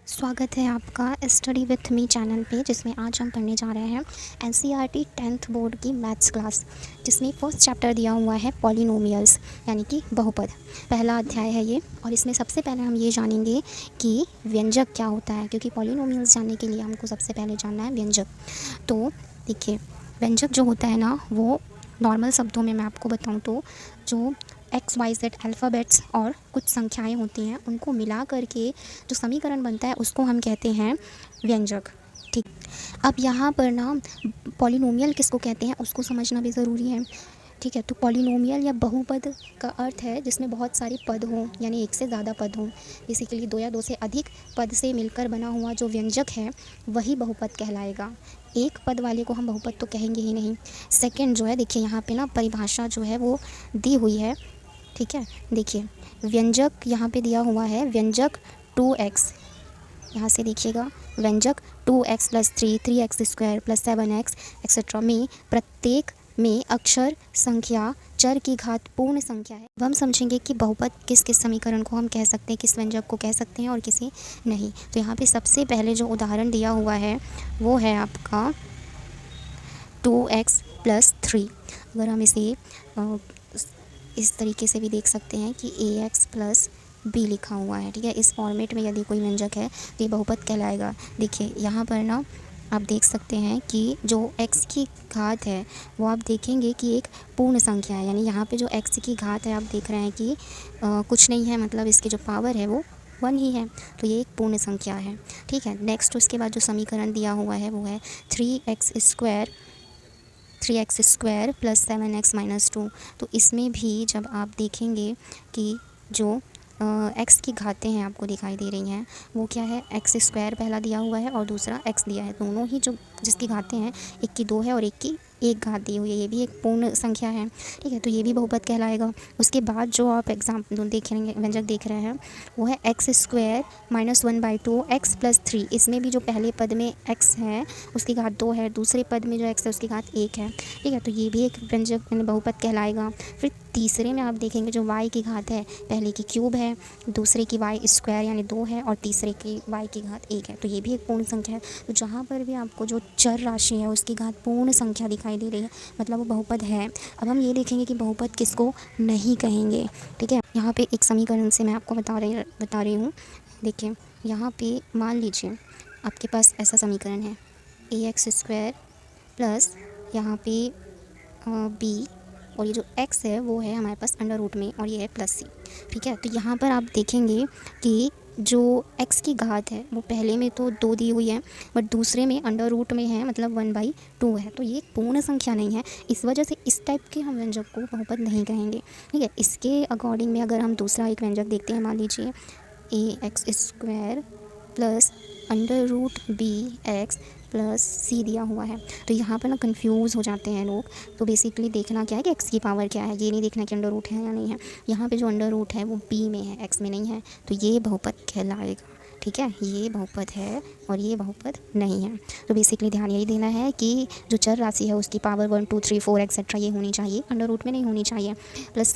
स्वागत है आपका स्टडी विथ मी चैनल पे, जिसमें आज हम पढ़ने जा रहे हैं एनसीईआरटी 10th बोर्ड की मैथ्स क्लास, जिसमें फर्स्ट चैप्टर दिया हुआ है पॉलिनोमियल्स यानी कि बहुपद। पहला अध्याय है ये, और इसमें सबसे पहले हम ये जानेंगे कि व्यंजक क्या होता है, क्योंकि पॉलिनोमियल्स जानने के लिए हमको सबसे पहले जानना है व्यंजक। तो देखिए, व्यंजक जो होता है ना, वो नॉर्मल शब्दों में मैं आपको बताऊँ तो जो XYZ अल्फ़ाबेट्स और कुछ संख्याएं होती हैं, उनको मिला करके जो समीकरण बनता है उसको हम कहते हैं व्यंजक। ठीक, अब यहाँ पर ना पॉलिनोमियल किसको कहते हैं उसको समझना भी ज़रूरी है। ठीक है, तो पॉलिनोमियल या बहुपद का अर्थ है जिसमें बहुत सारे पद हों, यानी एक से ज़्यादा पद हों। बेसिकली दो या दो से अधिक पद से मिलकर बना हुआ जो व्यंजक है वही बहुपद कहलाएगा। एक पद वाले को हम बहुपद तो कहेंगे ही नहीं। सेकंड जो है, देखिए यहाँ पे ना परिभाषा जो है वो दी हुई है। ठीक है, देखिए व्यंजक यहाँ पे दिया हुआ है, व्यंजक 2x, यहाँ से देखिएगा व्यंजक 2x + 3, 3x² + 7x एक्सेट्रा में प्रत्येक में अक्षर, संख्या, चर की घात पूर्ण संख्या है। अब हम समझेंगे कि बहुपद किस किस समीकरण को हम कह सकते हैं, किस व्यंजक को कह सकते हैं और किसे नहीं। तो यहाँ पे सबसे पहले जो उदाहरण दिया हुआ है वो है आपका 2x + 3। अगर हम इसे इस तरीके से भी देख सकते हैं कि ax + b लिखा हुआ है। ठीक है, इस फॉर्मेट में यदि कोई व्यंजक है तो ये बहुपद कहलाएगा। देखिए यहाँ पर ना आप देख सकते हैं कि जो x की घात है वो आप देखेंगे कि एक पूर्ण संख्या है, यानी यहाँ पे जो x की घात है आप देख रहे हैं कि कुछ नहीं है, मतलब इसकी जो पावर है वो 1 ही है, तो ये एक पूर्ण संख्या है। ठीक है, नेक्स्ट उसके बाद जो समीकरण दिया हुआ है वो है 3x² + 7x - 2। तो इसमें भी जब आप देखेंगे कि जो x की घातें हैं आपको दिखाई दे रही हैं, वो क्या है, x² पहला दिया हुआ है और दूसरा x दिया है। दोनों ही जो जिसकी घातें हैं, एक की 2 है और एक की 1 घात दी हुई है, ये भी एक पूर्ण संख्या है। ठीक है, तो ये भी बहुपद कहलाएगा। उसके बाद जो आप देखेंगे व्यंजक देख रहे हैं वो है x² - 1/2 x + 3। इसमें भी जो पहले पद में x है उसकी घात 2 है, दूसरे पद में जो x है उसकी घात 1 है। ठीक है, तो ये भी एक व्यंजक यानी बहुपद कहलाएगा। फिर तीसरे में आप देखेंगे जो y की घात है, पहले की क्यूब है, दूसरे की y² यानी 2 है और तीसरे की y की घात 1 है, तो ये भी एक पूर्ण संख्या है। तो जहाँ पर भी आपको जो चर राशि है उसकी घात पूर्ण संख्या दिखाई दे रही है, मतलब वो बहुपद है। अब हम ये देखेंगे कि बहुपद किसको नहीं कहेंगे। ठीक है, यहाँ पे एक समीकरण से मैं आपको बता रही हूँ। देखिए यहाँ पे मान लीजिए आपके पास ऐसा समीकरण है ax² प्लस यहाँ पे b, और ये जो x है वो है हमारे पास अंडर रूट में और ये है +c। ठीक है, तो यहाँ पर आप देखेंगे कि जो x की घात है वो पहले में तो 2 दी हुई है, बट दूसरे में अंडर रूट में है, मतलब 1/2 है, तो ये एक पूर्ण संख्या नहीं है। इस वजह से इस टाइप के हम व्यंजक को बहुपद नहीं कहेंगे। ठीक है, इसके अकॉर्डिंग में अगर हम दूसरा एक व्यंजक देखते हैं, मान लीजिए ax² प्लस √bx + c दिया हुआ है, तो यहाँ पर ना कंफ्यूज हो जाते हैं लोग। तो बेसिकली देखना क्या है कि x की पावर क्या है, ये नहीं देखना कि अंडर रूट है या नहीं है। यहाँ पे जो अंडर रूट है वो b में है, x में नहीं है, तो ये बहुपद कहलाएगा। ठीक है, ये बहुपद है और ये बहुपद नहीं है। तो बेसिकली ध्यान यही देना है कि जो चर राशि है उसकी पावर 1 2 3 4 एक्सेट्रा ये होनी चाहिए, अंडर रूट में नहीं होनी चाहिए। प्लस